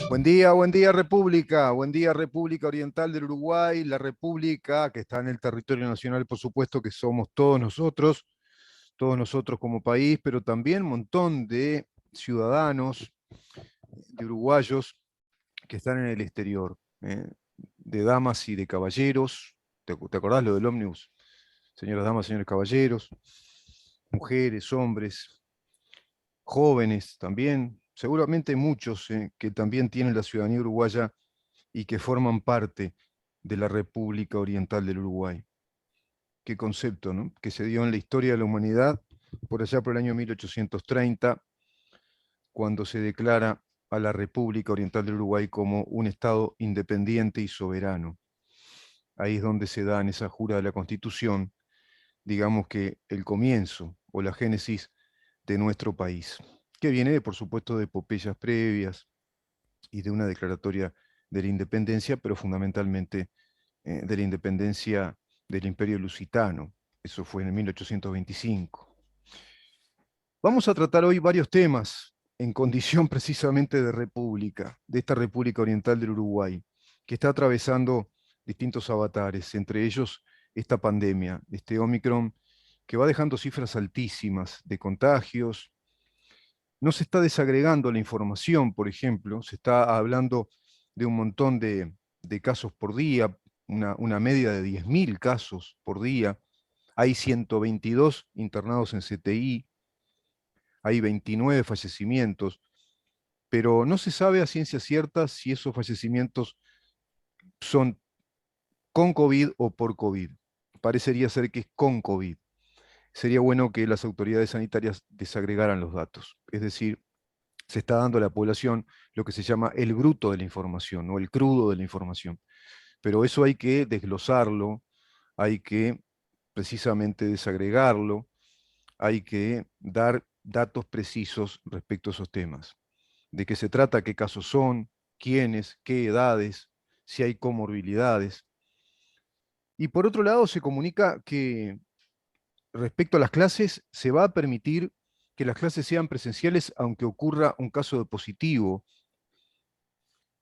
Buen día República Oriental del Uruguay, la República que está en el territorio nacional, por supuesto, que somos todos nosotros como país, pero también un montón de ciudadanos, de uruguayos que están en el exterior, de damas y de caballeros. ¿Te acordás lo del ómnibus? Señoras damas, señores caballeros, mujeres, hombres, jóvenes también, seguramente muchos que también tienen la ciudadanía uruguaya y que forman parte de la República Oriental del Uruguay. Qué concepto, ¿no? Que se dio en la historia de la humanidad por allá por el año 1830, cuando se declara a la República Oriental del Uruguay como un Estado independiente y soberano. Ahí es donde se da en esa jura de la Constitución, digamos que el comienzo o la génesis de nuestro país, que viene, por supuesto, de epopeyas previas y de una declaratoria de la independencia, pero fundamentalmente de la independencia del Imperio Lusitano. Eso fue en 1825. Vamos a tratar hoy varios temas en condición precisamente de república, de esta República Oriental del Uruguay, que está atravesando distintos avatares, entre ellos esta pandemia, este Omicron, que va dejando cifras altísimas de contagios. No se está desagregando la información, por ejemplo, se está hablando de un montón de casos por día, una media de 10.000 casos por día. Hay 122 internados en CTI, hay 29 fallecimientos, pero no se sabe a ciencia cierta si esos fallecimientos son con COVID o por COVID. Parecería ser que es con COVID. Sería bueno que las autoridades sanitarias desagregaran los datos, es decir, se está dando a la población lo que se llama el bruto de la información, o el crudo de la información. Pero eso hay que desglosarlo, hay que precisamente desagregarlo, hay que dar datos precisos respecto a esos temas. De qué se trata, qué casos son, quiénes, qué edades, si hay comorbilidades. Y por otro lado, se comunica que respecto a las clases, se va a permitir que las clases sean presenciales aunque ocurra un caso de positivo,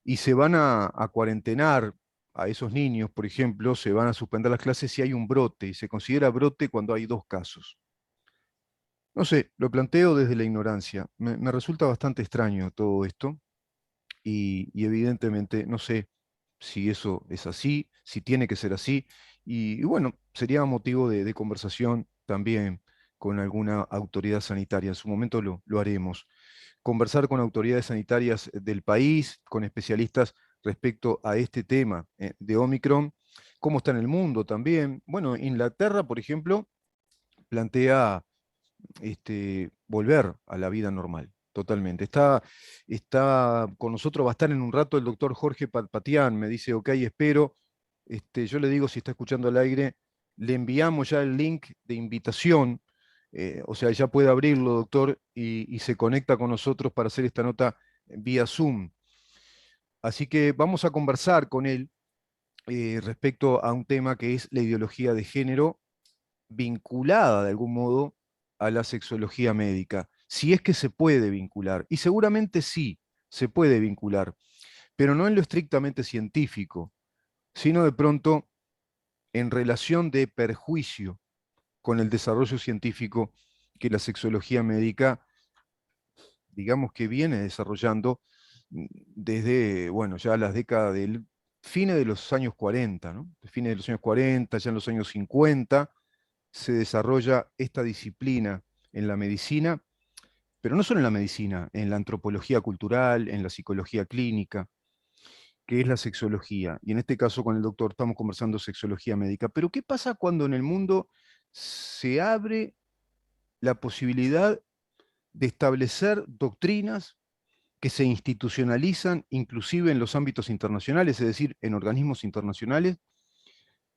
y se van a cuarentenar a esos niños, por ejemplo, se van a suspender las clases si hay un brote, y se considera brote cuando hay 2 casos. No sé, lo planteo desde la ignorancia. Me resulta bastante extraño todo esto, y evidentemente no sé si eso es así, si tiene que ser así, y bueno, sería motivo de conversación también con alguna autoridad sanitaria. En su momento lo haremos. Conversar con autoridades sanitarias del país, con especialistas respecto a este tema de Omicron, cómo está en el mundo también. Bueno, Inglaterra, por ejemplo, plantea volver a la vida normal, totalmente. Está con nosotros, va a estar en un rato el doctor Jorge Patián, me dice, ok, espero. Yo le digo, si está escuchando al aire, le enviamos ya el link de invitación, o sea, ya puede abrirlo, doctor, y se conecta con nosotros para hacer esta nota vía Zoom. Así que vamos a conversar con él respecto a un tema que es la ideología de género vinculada de algún modo a la sexología médica, si es que se puede vincular, y seguramente sí, se puede vincular, pero no en lo estrictamente científico, sino de pronto en relación de perjuicio con el desarrollo científico que la sexología médica, digamos que viene desarrollando desde, bueno, ya las décadas del fines de los años 40, ¿no? De fines de los años 40, ya en los años 50, se desarrolla esta disciplina en la medicina, pero no solo en la medicina, en la antropología cultural, en la psicología clínica, que es la sexología. Y en este caso con el doctor estamos conversando sexología médica. Pero ¿qué pasa cuando en el mundo se abre la posibilidad de establecer doctrinas que se institucionalizan inclusive en los ámbitos internacionales, es decir, en organismos internacionales,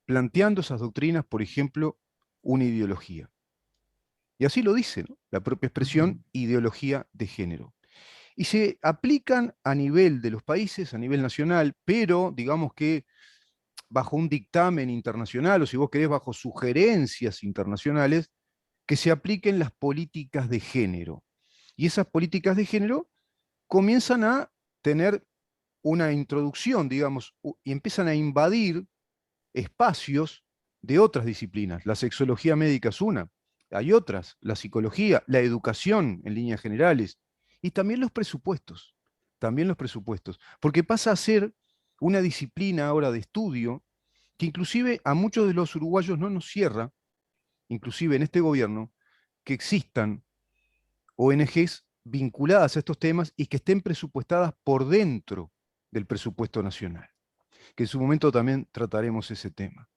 planteando esas doctrinas, por ejemplo, una ideología? Y así lo dice, ¿no?, la propia expresión ideología de género. Y se aplican a nivel de los países, a nivel nacional, pero digamos que bajo un dictamen internacional, o si vos querés, bajo sugerencias internacionales, que se apliquen las políticas de género. Y esas políticas de género comienzan a tener una introducción, digamos, y empiezan a invadir espacios de otras disciplinas. La sexología médica es una, hay otras, la psicología, la educación en líneas generales, y también los presupuestos, porque pasa a ser una disciplina ahora de estudio que inclusive a muchos de los uruguayos no nos cierra, inclusive en este gobierno, que existan ONGs vinculadas a estos temas y que estén presupuestadas por dentro del presupuesto nacional, que en su momento también trataremos ese tema.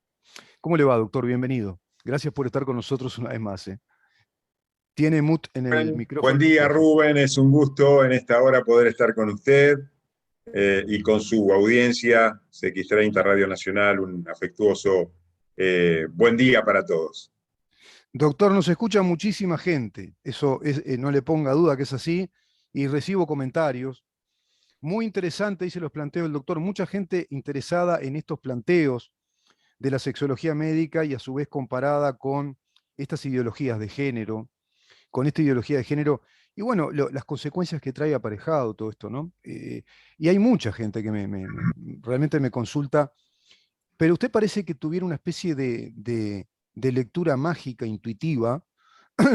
¿Cómo le va, doctor? Bienvenido. Gracias por estar con nosotros una vez más. Tiene mute en el Buen micrófono. día, Rubén. Es un gusto en esta hora poder estar con usted y con su audiencia, CX30 Radio Nacional. Un afectuoso buen día para todos. Doctor, nos escucha muchísima gente. Eso no le ponga duda que es así. Y recibo comentarios. Muy interesante, dice los planteos del doctor. Mucha gente interesada en estos planteos de la sexología médica y a su vez comparada con estas ideologías de género, con esta ideología de género, y bueno, las consecuencias que trae aparejado todo esto, ¿no? Y hay mucha gente que realmente me consulta, pero usted parece que tuviera una especie de lectura mágica, intuitiva,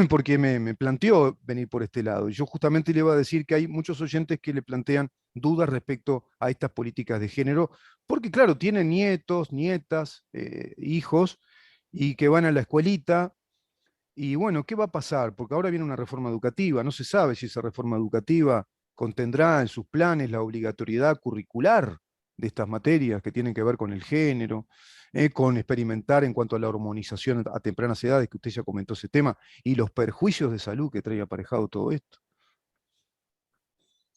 porque me planteó venir por este lado. Y yo justamente le iba a decir que hay muchos oyentes que le plantean dudas respecto a estas políticas de género, porque claro, tienen nietos, nietas, hijos, y que van a la escuelita, y bueno, ¿qué va a pasar? Porque ahora viene una reforma educativa, no se sabe si esa reforma educativa contendrá en sus planes la obligatoriedad curricular de estas materias que tienen que ver con el género, con experimentar en cuanto a la hormonización a tempranas edades, que usted ya comentó ese tema, y los perjuicios de salud que trae aparejado todo esto.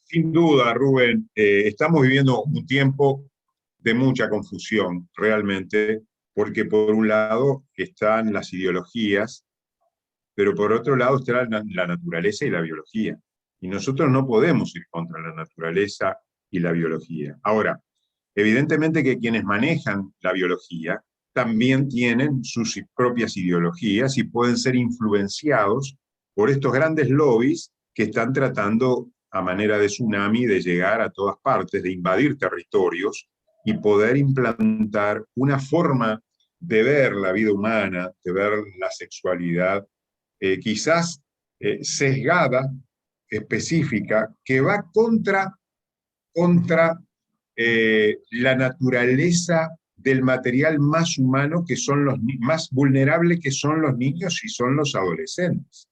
Sin duda, Rubén, estamos viviendo un tiempo de mucha confusión, realmente, porque por un lado están las ideologías, pero por otro lado está la naturaleza y la biología. Y nosotros no podemos ir contra la naturaleza y la biología. Ahora, evidentemente que quienes manejan la biología también tienen sus propias ideologías y pueden ser influenciados por estos grandes lobbies que están tratando a manera de tsunami de llegar a todas partes, de invadir territorios y poder implantar una forma de ver la vida humana, de ver la sexualidad, quizás sesgada, específica, que va contra la naturaleza del material más humano, que son los más vulnerables, que son los niños y son los adolescentes.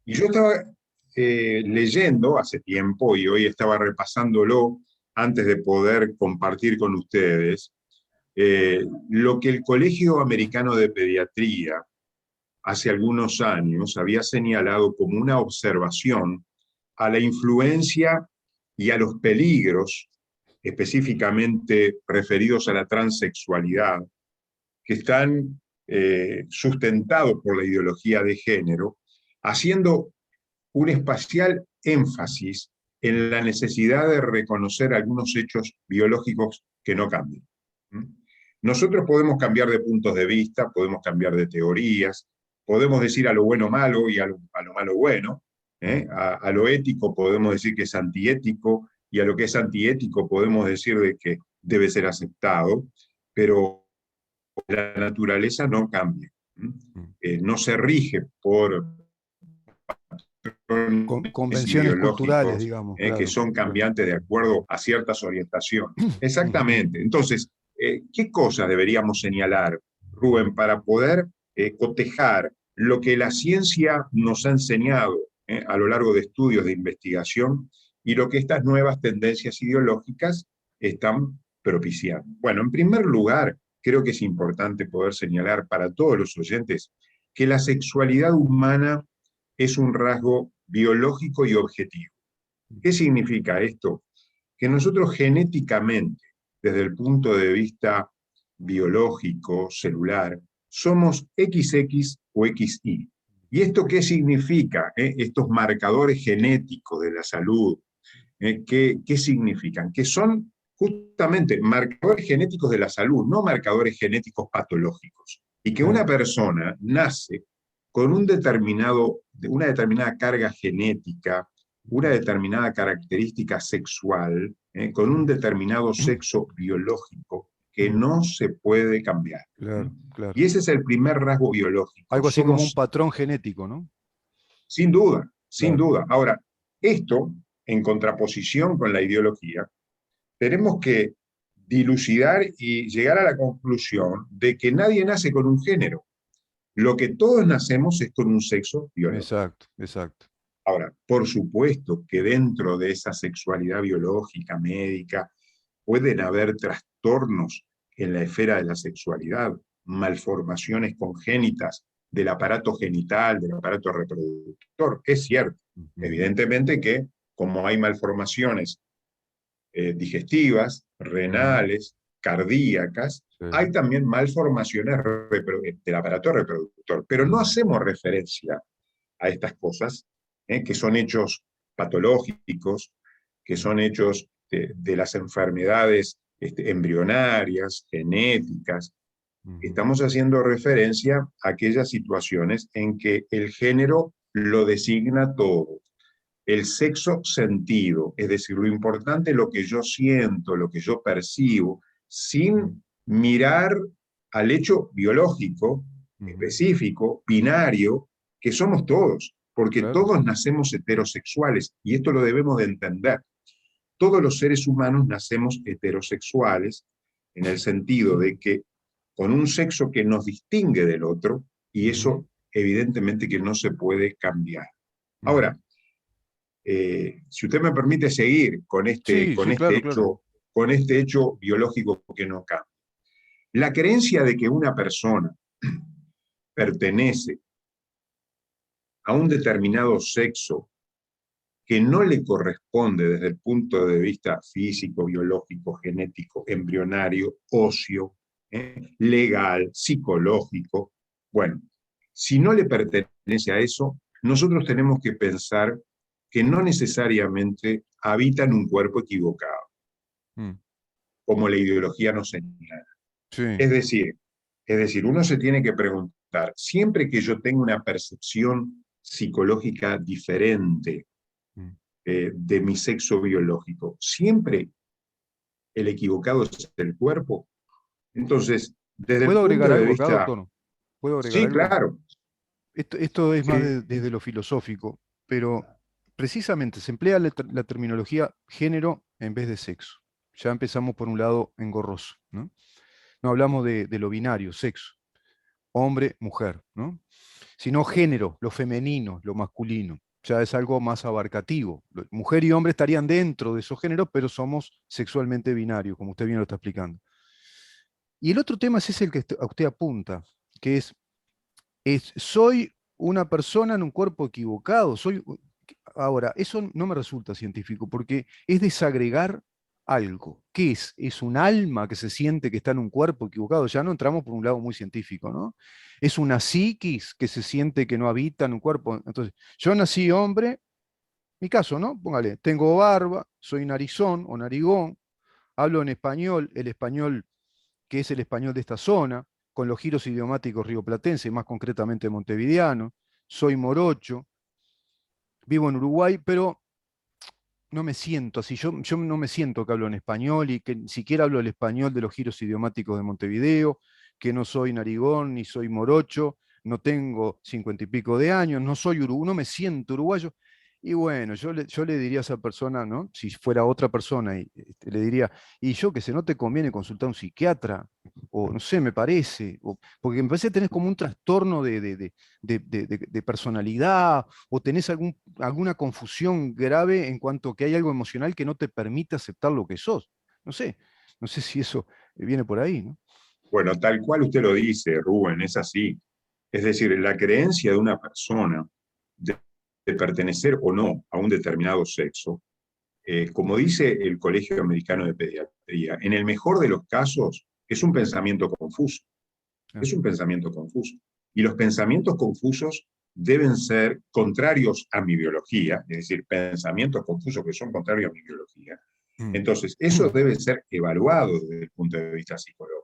Y yo estaba leyendo hace tiempo, y hoy estaba repasándolo antes de poder compartir con ustedes, lo que el Colegio Americano de Pediatría hace algunos años había señalado como una observación a la influencia y a los peligros específicamente referidos a la transexualidad, que están sustentados por la ideología de género, haciendo un especial énfasis en la necesidad de reconocer algunos hechos biológicos que no cambian. Nosotros podemos cambiar de puntos de vista, podemos cambiar de teorías, podemos decir a lo bueno malo y a lo malo bueno, a lo ético podemos decir que es antiético, y a lo que es antiético podemos decir de que debe ser aceptado, pero la naturaleza no cambia. No se rige por Convenciones culturales, ideológicos digamos, que claro. son cambiantes de acuerdo a ciertas orientaciones. Exactamente. Entonces, ¿qué cosas deberíamos señalar, Rubén, para poder cotejar lo que la ciencia nos ha enseñado a lo largo de estudios de investigación y lo que estas nuevas tendencias ideológicas están propiciando? Bueno, en primer lugar, creo que es importante poder señalar para todos los oyentes que la sexualidad humana es un rasgo biológico y objetivo. ¿Qué significa esto? Que nosotros genéticamente, desde el punto de vista biológico, celular, somos XX o XY. ¿Y esto qué significa? Estos marcadores genéticos de la salud, ¿qué significan? Que son justamente marcadores genéticos de la salud, no marcadores genéticos patológicos. Y que una persona nace con una determinada carga genética una determinada característica sexual, con un determinado sexo biológico que no se puede cambiar. Claro, claro. Y ese es el primer rasgo biológico. Algo así como un Somos, patrón genético, ¿no? sin duda, sin Claro. duda. Ahora, esto, en contraposición con la ideología, tenemos que dilucidar y llegar a la conclusión de que nadie nace con un género. Lo que todos nacemos es con un sexo biológico. Exacto, exacto. Ahora, por supuesto que dentro de esa sexualidad biológica, médica, pueden haber trastornos en la esfera de la sexualidad, malformaciones congénitas del aparato genital, del aparato reproductor. Es cierto, evidentemente que como hay malformaciones digestivas, renales, cardíacas, Sí. hay también malformaciones del aparato reproductor, pero no hacemos referencia a estas cosas, que son hechos patológicos, que son hechos de las enfermedades embrionarias, genéticas. Estamos haciendo referencia a aquellas situaciones en que el género lo designa todo. El sexo sentido, es decir, lo importante es lo que yo siento, lo que yo percibo, sin mirar al hecho biológico, específico, binario, que somos todos, porque Claro. todos nacemos heterosexuales, y esto lo debemos de entender. Todos los seres humanos nacemos heterosexuales, en el sentido de que con un sexo que nos distingue del otro, y eso evidentemente que no se puede cambiar. Ahora, si usted me permite seguir Sí, sí, claro, claro. con este hecho biológico que no cambia. La creencia de que una persona pertenece a un determinado sexo que no le corresponde desde el punto de vista físico, biológico, genético, embrionario, óseo, legal, psicológico. Bueno, si no le pertenece a eso, nosotros tenemos que pensar que no necesariamente habita en un cuerpo equivocado, como la ideología nos señala. Sí. Es decir, uno se tiene que preguntar, siempre que yo tenga una percepción psicológica diferente de mi sexo biológico, siempre el equivocado es el cuerpo. Entonces, desde el ¿Puedo punto agregar de algo acá, vista... doctor? ¿Puedo agregar Sí, algo? claro. Esto es más Sí. desde lo filosófico, pero precisamente se emplea la terminología género en vez de sexo. Ya empezamos por un lado engorroso, ¿no? No hablamos de lo binario, sexo, hombre, mujer, ¿no? Sino género, lo femenino, lo masculino. Ya es algo más abarcativo. Mujer y hombre estarían dentro de esos géneros, pero somos sexualmente binarios, como usted bien lo está explicando. Y el otro tema es ese el que a usted apunta, que soy una persona en un cuerpo equivocado. Ahora, eso no me resulta científico porque es desagregar algo. ¿Qué es? Es un alma que se siente que está en un cuerpo equivocado. Ya no entramos por un lado muy científico, ¿no? Es una psiquis que se siente que no habita en un cuerpo. Entonces, yo nací hombre, mi caso, ¿no? Póngale, tengo barba, soy narizón o narigón, hablo en español, el español que es el español de esta zona, con los giros idiomáticos rioplatenses, más concretamente montevideano, soy morocho, vivo en Uruguay, pero no me siento así, yo no me siento que hablo en español y que ni siquiera hablo el español de los giros idiomáticos de Montevideo, que no soy narigón ni soy morocho, no tengo 50 y pico de años, no soy uruguayo, no me siento uruguayo. Y bueno, yo le diría a esa persona, ¿no? Si fuera otra persona, le diría, y yo que sé, no te conviene consultar a un psiquiatra, o no sé, me parece, porque me parece que tenés como un trastorno de personalidad, o tenés alguna confusión grave en cuanto a que hay algo emocional que no te permite aceptar lo que sos. No sé, no sé si eso viene por ahí, ¿no? Bueno, tal cual usted lo dice, Rubén, es así. Es decir, la creencia de una persona de pertenecer o no a un determinado sexo, como dice el Colegio Americano de Pediatría, en el mejor de los casos es un pensamiento confuso. Es un pensamiento confuso. Y los pensamientos confusos deben ser contrarios a mi biología, es decir, pensamientos confusos que son contrarios a mi biología. Entonces, eso debe ser evaluado desde el punto de vista psicológico.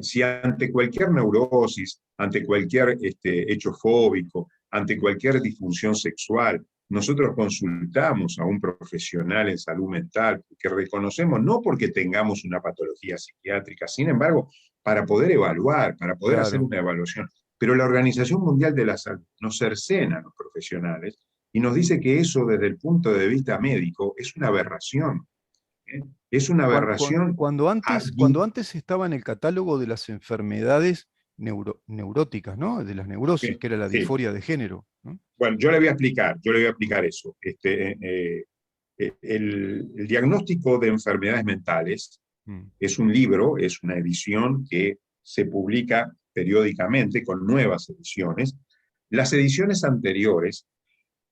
Si ante cualquier neurosis, ante cualquier hecho fóbico, ante cualquier disfunción sexual, nosotros consultamos a un profesional en salud mental, que reconocemos no porque tengamos una patología psiquiátrica, sin embargo, para poder evaluar, para poder hacer Claro. una evaluación. Pero la Organización Mundial de la Salud nos cercena a los profesionales y nos dice que eso desde el punto de vista médico es una aberración. ¿Eh? Es una aberración. Cuando antes estaba en el catálogo de las enfermedades neuróticas, ¿no? De las neurosis, Sí, que era la sí. disforia de género, ¿no? Bueno, yo le voy a explicar eso. El diagnóstico de enfermedades mentales Mm, es un libro, es una edición que se publica periódicamente con nuevas ediciones. Las ediciones anteriores,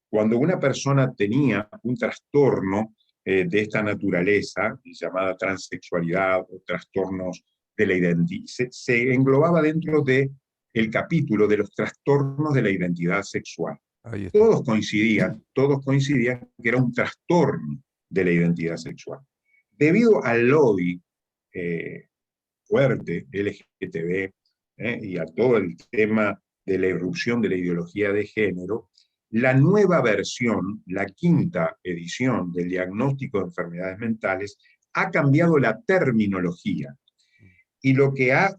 cuando una persona tenía un trastorno de esta naturaleza, llamada transexualidad o trastornos de la identidad, se englobaba dentro de el capítulo de los trastornos de la identidad sexual. ahí está. Todos coincidían que era un trastorno de la identidad sexual. Debido al lobby fuerte LGTB y a todo el tema de la irrupción de la ideología de género, la nueva versión, la quinta edición del diagnóstico de enfermedades mentales, ha cambiado la terminología y lo que ha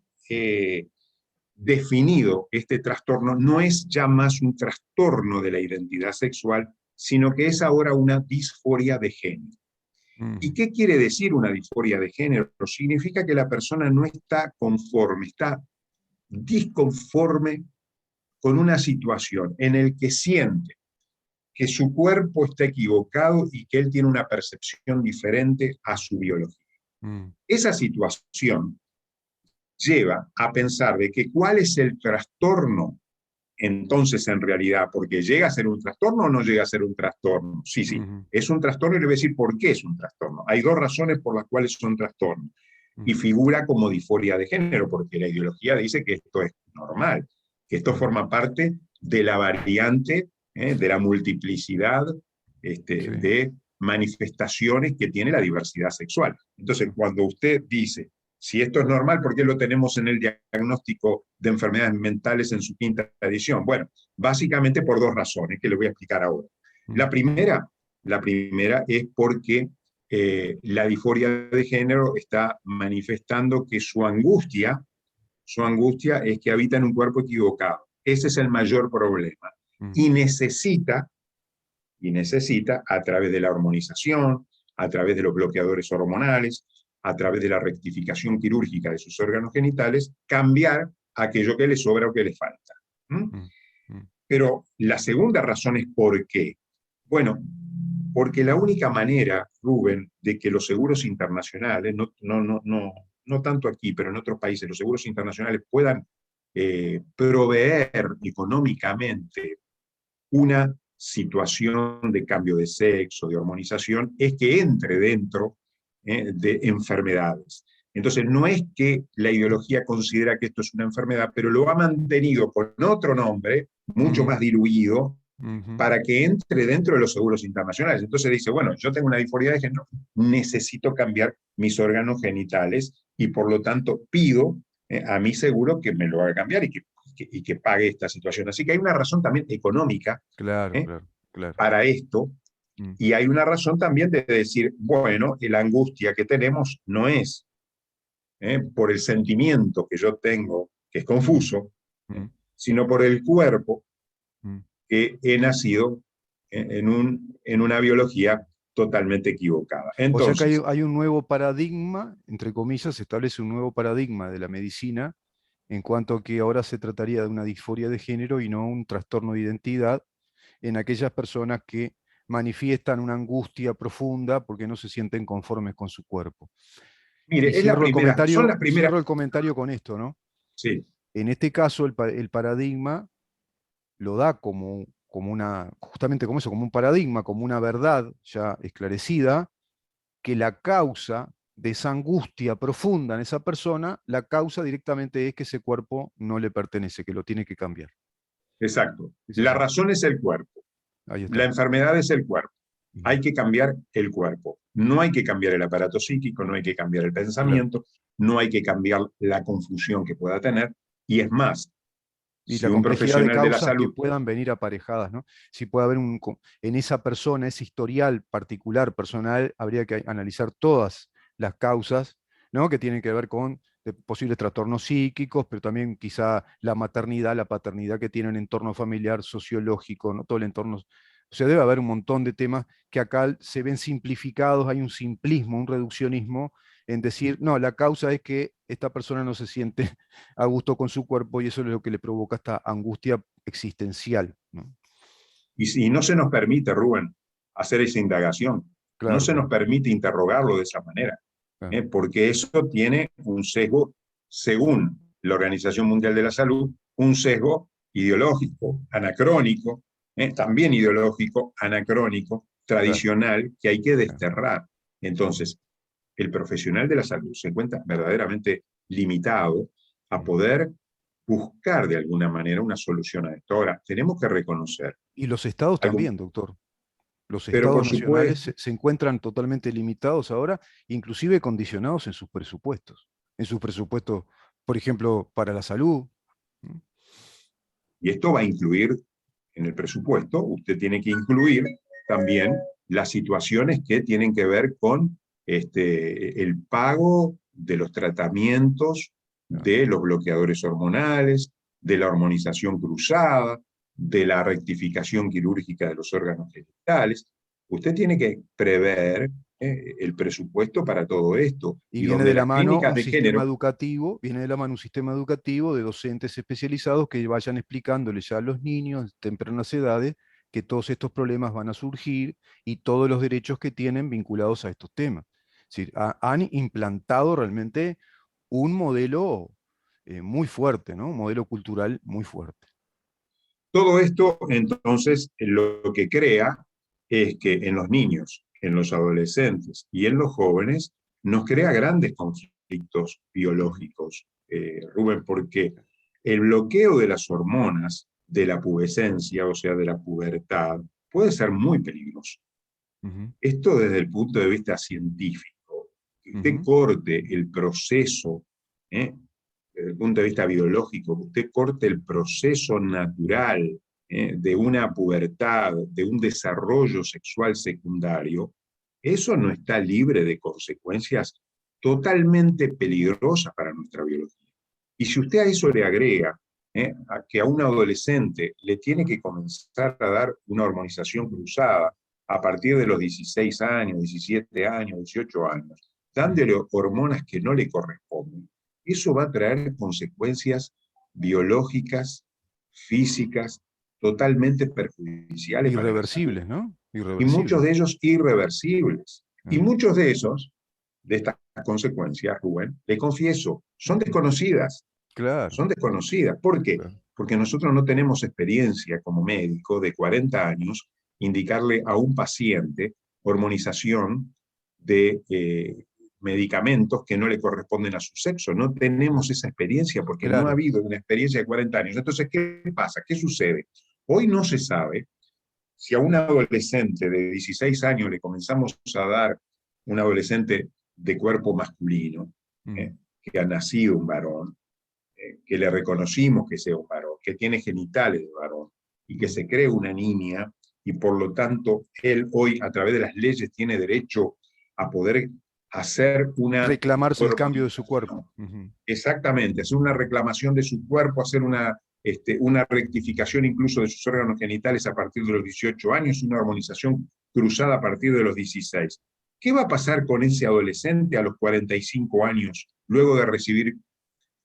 definido este trastorno no es ya más un trastorno de la identidad sexual, sino que es ahora una disforia de género. ¿Y Mm, qué quiere decir una disforia de género? Significa que la persona no está conforme, está disconforme con una situación en la que siente que su cuerpo está equivocado y que él tiene una percepción diferente a su biología. mm, Esa situación lleva a pensar de que cuál es el trastorno entonces en realidad, porque llega a ser un trastorno o no llega a ser un trastorno. Sí, sí, mm, es un trastorno y le voy a decir por qué es un trastorno. Hay dos razones por las cuales son trastornos. Y mm, figura como disforia de género, porque la ideología dice que esto es normal, que esto mm, forma parte de la variante, de la multiplicidad sí, de manifestaciones que tiene la diversidad sexual. Entonces, mm, cuando usted dice, si esto es normal, ¿por qué lo tenemos en el diagnóstico de enfermedades mentales en su quinta edición? Bueno, básicamente por dos razones que le voy a explicar ahora. mm, La primera, la primera es porque la disforia de género está manifestando que su angustia es que habita en un cuerpo equivocado. Ese es el mayor problema. mm, Y necesita a través de la hormonización, a través de los bloqueadores hormonales, a través de la rectificación quirúrgica de sus órganos genitales, cambiar aquello que le sobra o que le falta. ¿Mm? mm, mm, Pero la segunda razón es ¿por qué? Bueno, porque la única manera, Rubén, de que los seguros internacionales, no tanto aquí, pero en otros países, los seguros internacionales puedan proveer económicamente una situación de cambio de sexo, de hormonización, es que entre dentro de enfermedades. Entonces, no es que la ideología considera que esto es una enfermedad, pero lo ha mantenido con otro nombre, mucho mm, más diluido, mm, para que entre dentro de los seguros internacionales. Entonces dice, bueno, yo tengo una disforia de género, necesito cambiar mis órganos genitales y por lo tanto pido a mi seguro que me lo haga cambiar y que pague esta situación. Así que hay una razón también económica claro, ¿eh? claro, claro. para esto Mm, y hay una razón también de decir, bueno, la angustia que tenemos no es por el sentimiento que yo tengo, que es mm, confuso, mm, sino por el cuerpo mm. que he nacido en una biología totalmente equivocada. O sea que Entonces, hay un nuevo paradigma, entre comillas, se establece un nuevo paradigma de la medicina en cuanto a que ahora se trataría de una disforia de género y no un trastorno de identidad en aquellas personas que manifiestan una angustia profunda porque no se sienten conformes con su cuerpo. Y mire, es la primera, son las primeras, cierro el comentario con esto, ¿no? sí, En este caso, el paradigma lo da como una, justamente como eso, como un paradigma, como una verdad ya esclarecida, que la causa de esa angustia profunda en esa persona, la causa directamente es que ese cuerpo no le pertenece, que lo tiene que cambiar. exacto. Es La así. razón es el cuerpo, Ahí la está. enfermedad es el cuerpo. Ujú. Hay que cambiar el cuerpo. No hay que cambiar el aparato psíquico, no hay que cambiar el Claro. pensamiento, no hay que cambiar la confusión que pueda tener. Y es más, Y Si la un complejidad de profesional de la causas que salud, puedan venir aparejadas, ¿no? Si puede haber en esa persona, ese historial particular, personal, habría que analizar todas las causas, ¿no? Que tienen que ver con posibles trastornos psíquicos, pero también quizá la maternidad, la paternidad que tiene un entorno familiar, sociológico, ¿no? Todo el entorno. O sea, debe haber un montón de temas que acá se ven simplificados, hay un simplismo, un reduccionismo en decir, no, la causa es que esta persona no se siente a gusto con su cuerpo y eso es lo que le provoca esta angustia existencial, ¿no? y no se nos permite, Rubén, hacer esa indagación, no Claro, se nos claro, permite interrogarlo de esa manera, claro, porque eso tiene un sesgo, según la Organización Mundial de la Salud, un sesgo ideológico, anacrónico, también ideológico, anacrónico, claro, tradicional, que hay que claro. desterrar. Entonces, el profesional de la salud se encuentra verdaderamente limitado a Mm. poder buscar de alguna manera una solución a esto. Ahora, tenemos que reconocer Y los estados algo, también, doctor. Los pero estados por nacionales supuesto, se encuentran totalmente limitados ahora, inclusive condicionados en sus presupuestos, por ejemplo, para la salud. ¿No? y esto va a incluir en el presupuesto, usted tiene que incluir también las situaciones que tienen que ver con el pago de los tratamientos Claro. de los bloqueadores hormonales, de la hormonización cruzada, de la rectificación quirúrgica de los órganos genitales. Usted tiene que prever el presupuesto para todo esto, Y y viene donde de la las mano clínicas un de sistema género, educativo, viene de la mano un sistema educativo de docentes especializados que vayan explicándole ya a los niños de tempranas edades que todos estos problemas van a surgir y todos los derechos que tienen vinculados a estos temas. Es decir, han implantado realmente un modelo muy fuerte, ¿no? Un modelo cultural muy fuerte. todo esto entonces lo que crea es que en los niños, en los adolescentes y en los jóvenes nos crea grandes conflictos Ujú, biológicos, Rubén, porque el bloqueo de las hormonas de la pubescencia, o sea, de la pubertad, puede ser muy peligroso. ujú, Esto desde el punto de vista científico, que usted ujú. corte el proceso, ¿eh? Desde el punto de vista biológico, que usted corte el proceso natural de una pubertad, de un desarrollo sexual secundario, eso no está libre de consecuencias totalmente peligrosas para nuestra biología. Y si usted a eso le agrega a que a un adolescente le tiene que comenzar a dar una hormonización cruzada a partir de los 16 años, 17 años, 18 años, dándole hormonas que no le corresponden, eso va a traer consecuencias biológicas, físicas, totalmente perjudiciales para la salud. Irreversibles, ¿no? Y muchos Irreversibles. de ellos irreversibles. Y Ah, muchos de esos, de estas consecuencias, Rubén, le confieso, son desconocidas. claro, Son desconocidas. ¿Por qué? claro. Porque nosotros no tenemos experiencia como médico de 40 años indicarle a un paciente hormonización de medicamentos que no le corresponden a su sexo. No tenemos esa experiencia porque no ha Claro. habido una experiencia de 40 años. Entonces, ¿qué pasa? ¿Qué sucede? Hoy no se sabe si a un adolescente de 16 años le comenzamos a dar un adolescente de cuerpo masculino, Mm, que ha nacido un varón, que le reconocimos que sea un varón, que tiene genitales de varón y que mm. se cree una niña y por lo tanto él hoy a través de las leyes tiene derecho a poder hacer una Reclamarse el cambio de su hormonización. cuerpo. Ujú. Exactamente, hacer una reclamación de su cuerpo, hacer una rectificación incluso de sus órganos genitales a partir de los 18 años, una hormonización cruzada a partir de los 16. ¿Qué va a pasar con ese adolescente a los 45 años, luego de recibir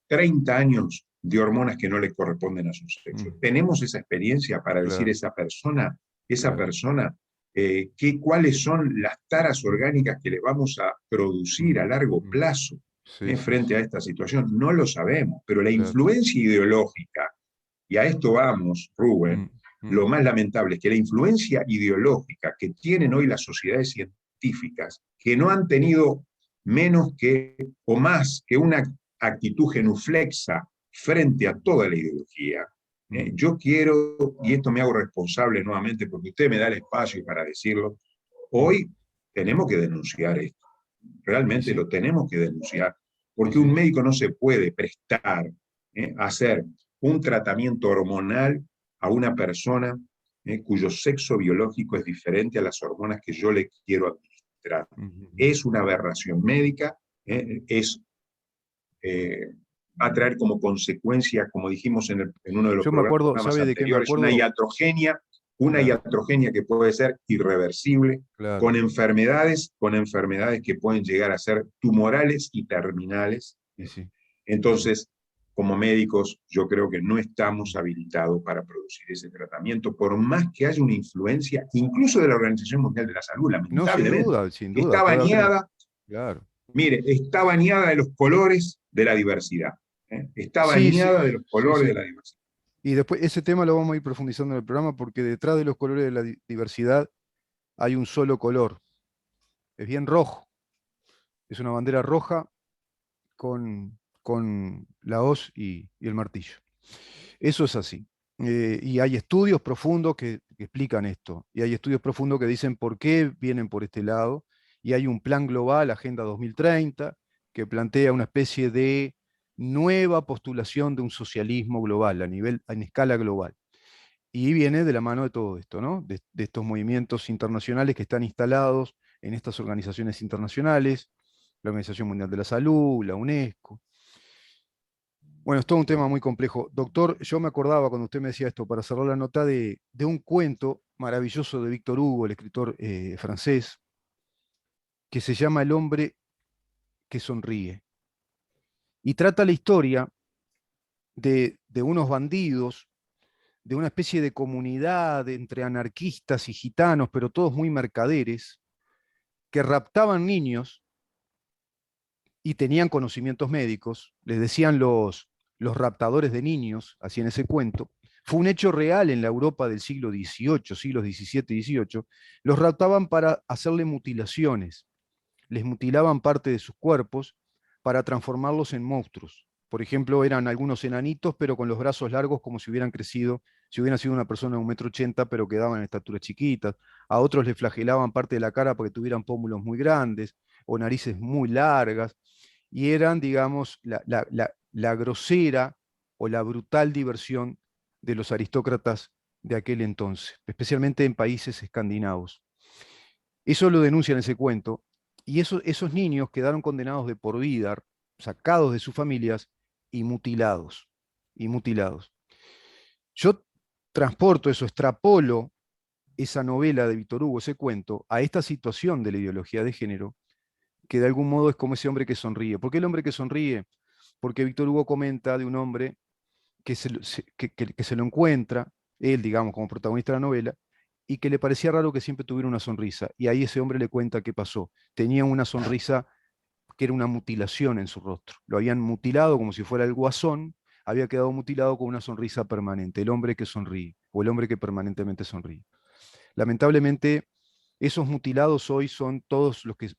30 años de hormonas que no le corresponden a su sexo? Mm, ¿Tenemos esa experiencia para decir claro, esa claro. persona, cuáles son las taras orgánicas que le vamos a producir a Mm, largo mm. plazo Sí, sí, frente sí, a esta situación? No lo sabemos, pero la claro. influencia ideológica, y a esto vamos, Rubén, Mm, mm, lo más lamentable es que la influencia ideológica que tienen hoy las sociedades científicas, que no han tenido menos que o más que una actitud genuflexa frente a toda la ideología. mm. Yo quiero, y esto me hago responsable nuevamente porque usted me da el espacio para decirlo, Mm. hoy tenemos que denunciar esto, Y realmente sí, lo tenemos que denunciar, y porque un sí. médico no se puede prestar a hacer un tratamiento hormonal a una persona cuyo sexo biológico es diferente a las hormonas que yo le quiero administrar. Es una aberración médica, va a traer como consecuencia, como dijimos en uno de los Yo me acuerdo, programas ¿sabe de qué me anteriores, acuerdo? una Claro, iatrogenia que puede ser irreversible, claro. con enfermedades que pueden llegar a ser tumorales y terminales. Sí, sí. Entonces, como médicos, yo creo que no estamos habilitados para producir ese tratamiento, por más que haya una influencia, incluso de la Organización Mundial de la Salud, No, lamentablemente. sin duda, Está puede haber. bañada, Claro. mire, está bañada de los colores de la diversidad. Está Sí, sí, bañada de los sí, colores de sí. la diversidad. Y después ese tema lo vamos a ir profundizando en el programa porque detrás de los colores de la diversidad hay un solo color. Es bien rojo. Es una bandera roja con la hoz y el martillo. Eso es así. Y hay estudios profundos que explican esto. Y hay estudios profundos que dicen por qué vienen por este lado. Y hay un plan global, Agenda 2030, que plantea una especie de nueva postulación de un socialismo global, en escala global. Y viene de la mano de todo esto, ¿no? De estos movimientos internacionales que están instalados en estas organizaciones internacionales, la Organización Mundial de la Salud, la UNESCO. Bueno, es todo un tema muy complejo. Doctor, yo me acordaba cuando usted me decía esto, para cerrar la nota, de un cuento maravilloso de Víctor Hugo, el escritor francés, que se llama El hombre que sonríe. Y trata la historia de unos bandidos, de una especie de comunidad entre anarquistas y gitanos, pero todos muy mercaderes, que raptaban niños y tenían conocimientos médicos, les decían los raptadores de niños, así en ese cuento. Fue un hecho real en la Europa del siglo XVIII, siglos XVII y XVIII. Los raptaban para hacerle mutilaciones, les mutilaban parte de sus cuerpos para transformarlos en monstruos. Por ejemplo, eran algunos enanitos, pero con los brazos largos como si hubieran crecido, si hubieran sido una persona de 1,80 m, pero quedaban en estaturas chiquitas. A otros les flagelaban parte de la cara para que tuvieran pómulos muy grandes o narices muy largas. Y eran, digamos, la grosera o la brutal diversión de los aristócratas de aquel entonces, especialmente en países escandinavos. Eso lo denuncia en ese cuento, y esos niños quedaron condenados de por vida, sacados de sus familias y mutilados. Y mutilados. Yo transporto eso, extrapolo esa novela de Víctor Hugo, ese cuento, a esta situación de la ideología de género, que de algún modo es como ese hombre que sonríe. ¿Por qué el hombre que sonríe? Porque Víctor Hugo comenta de un hombre que se lo encuentra, él, digamos, como protagonista de la novela, y que le parecía raro que siempre tuviera una sonrisa. Y ahí ese hombre le cuenta qué pasó. Tenía una sonrisa que era una mutilación en su rostro. Lo habían mutilado como si fuera el guasón, había quedado mutilado con una sonrisa permanente, el hombre que sonríe, o el hombre que permanentemente sonríe. Lamentablemente, esos mutilados hoy son todos los que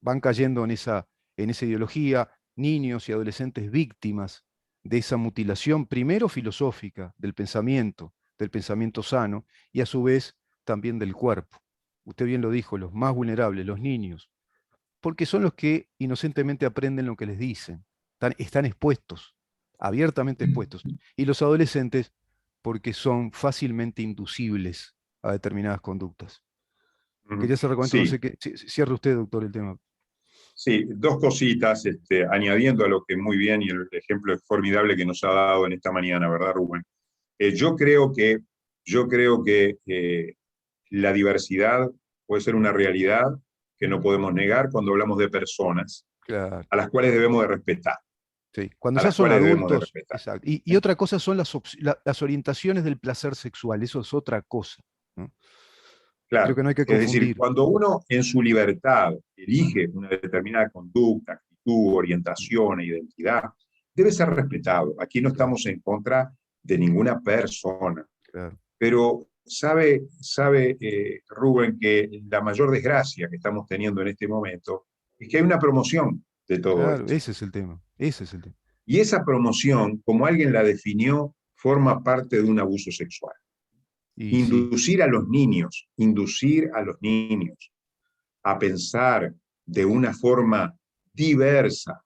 van cayendo en esa ideología, niños y adolescentes víctimas de esa mutilación, primero filosófica del pensamiento sano, y a su vez también del cuerpo. Usted bien lo dijo, los más vulnerables, los niños, porque son los que inocentemente aprenden lo que les dicen, están expuestos, abiertamente expuestos, y los adolescentes porque son fácilmente inducibles a determinadas conductas. Quería cerrar con esto, no sé Sí, qué, cierre usted, doctor, el tema. sí, dos cositas, añadiendo a lo que muy bien y el ejemplo formidable que nos ha dado en esta mañana, ¿verdad, Rubén? Yo creo que la diversidad puede ser una realidad que no podemos negar cuando hablamos de personas Claro. a las cuales debemos de respetar, Sí, cuando a ya las son cuales debemos de adultos, respetar. exacto. Y otra cosa son las orientaciones del placer sexual, eso es otra cosa, ¿no? Creo Claro, que no hay que es decir, confundir. cuando uno en su libertad elige una determinada conducta, actitud, orientación e identidad, debe ser respetado. Aquí no Claro, estamos en contra de ninguna persona, claro, pero sabe Rubén, que la mayor desgracia que estamos teniendo en este momento es que hay una promoción de todo claro, esto. ese es el tema, ese es el tema. Y esa promoción, como alguien la definió, forma parte de un abuso sexual. Y sí, Inducir a los niños a pensar de una forma diversa,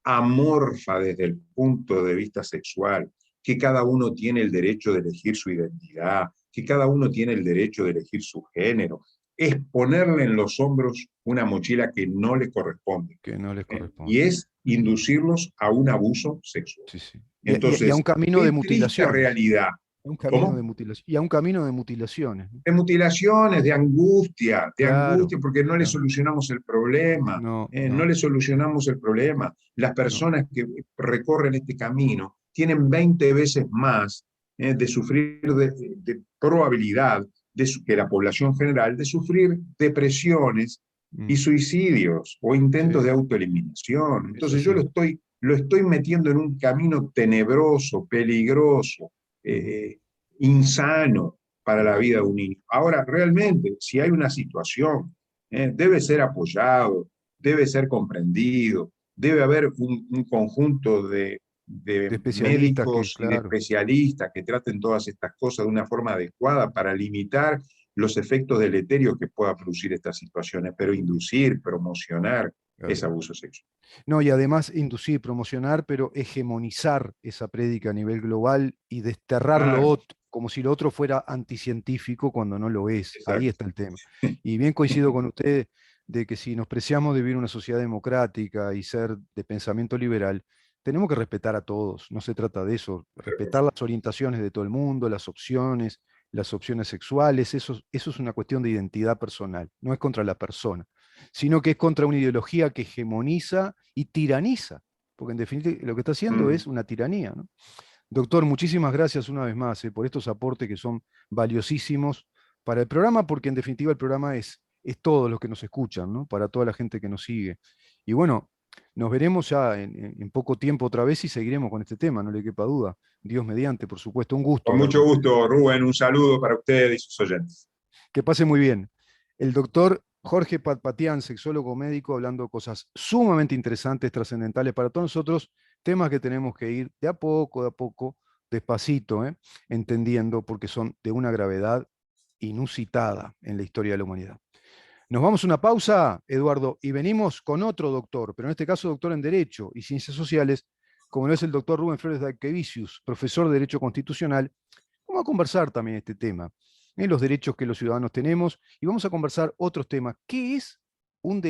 amorfa desde el punto de vista sexual, que cada uno tiene el derecho de elegir su identidad, que cada uno tiene el derecho de elegir su género. Es ponerle en los hombros una mochila que no le corresponde. Que no les Y corresponde. es inducirlos a un abuso sexual. Sí, sí. Y a un Entonces, camino de qué triste mutilaciones. realidad. A un camino de ¿Cómo? mutilaciones. Y a un camino de mutilaciones, ¿no? De mutilaciones, de Claro, angustia, porque no le claro. solucionamos el problema, No, no no, le solucionamos el problema. Las no. personas que recorren este camino tienen 20 veces más de sufrir de probabilidad que la población general de sufrir depresiones y Mm, suicidios o intentos sí, de autoeliminación. es Entonces yo así. lo estoy metiendo en un camino tenebroso, peligroso, Mm, insano para la mm, vida de un niño. Ahora, realmente, si hay una situación, debe ser apoyado, debe ser comprendido, debe haber un conjunto de de especialistas que, médicos y de claro. especialistas que traten todas estas cosas de una forma adecuada para limitar los efectos deleterios que pueda producir estas situaciones, pero inducir, promocionar es Claro. abuso sexual. No, y además inducir, promocionar, pero hegemonizar esa prédica a nivel global y desterrar lo Claro, otro, como si lo otro fuera anticientífico cuando no lo es. Ahí exacto. está el tema. Y bien coincido con usted de que si nos preciamos de vivir una sociedad democrática y ser de pensamiento liberal, tenemos que respetar a todos. No se trata de eso. Respetar las orientaciones de todo el mundo, las opciones sexuales, eso es una cuestión de identidad personal, no es contra la persona, sino que es contra una ideología que hegemoniza y tiraniza, porque en definitiva lo que está haciendo Mm. es una tiranía, ¿no? Doctor, muchísimas gracias una vez más por estos aportes que son valiosísimos para el programa, porque en definitiva el programa es todos los que nos escuchan, ¿no? Para toda la gente que nos sigue. Y bueno, nos veremos ya en poco tiempo otra vez y seguiremos con este tema, no le quepa duda. Dios mediante, por supuesto. Un gusto Con hablar mucho con usted. gusto, Rubén, un saludo para ustedes y sus oyentes. Que pase muy bien. El doctor Jorge Patpatian, sexólogo médico, hablando cosas sumamente interesantes, trascendentales para todos nosotros, temas que tenemos que ir de a poco, despacito, entendiendo, porque son de una gravedad inusitada en la historia de la humanidad. Nos vamos a una pausa, Eduardo, y venimos con otro doctor, pero en este caso doctor en Derecho y Ciencias Sociales, como lo es el doctor Rubén Flores de Arquevicius, profesor de Derecho Constitucional. Vamos a conversar también este tema, los derechos que los ciudadanos tenemos, y vamos a conversar otros temas. ¿Qué es un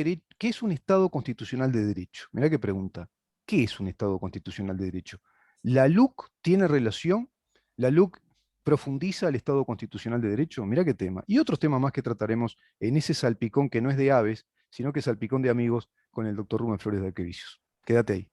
Estado constitucional de derecho? Mirá qué pregunta. ¿Qué es un Estado constitucional de derecho? ¿La LUC tiene relación? ¿La LUC profundiza el Estado constitucional de derecho? Mirá qué tema. Y otros temas más que trataremos en ese salpicón que no es de aves, sino que es salpicón de amigos con el doctor Rubén Flores de Arquevicius. Quédate ahí.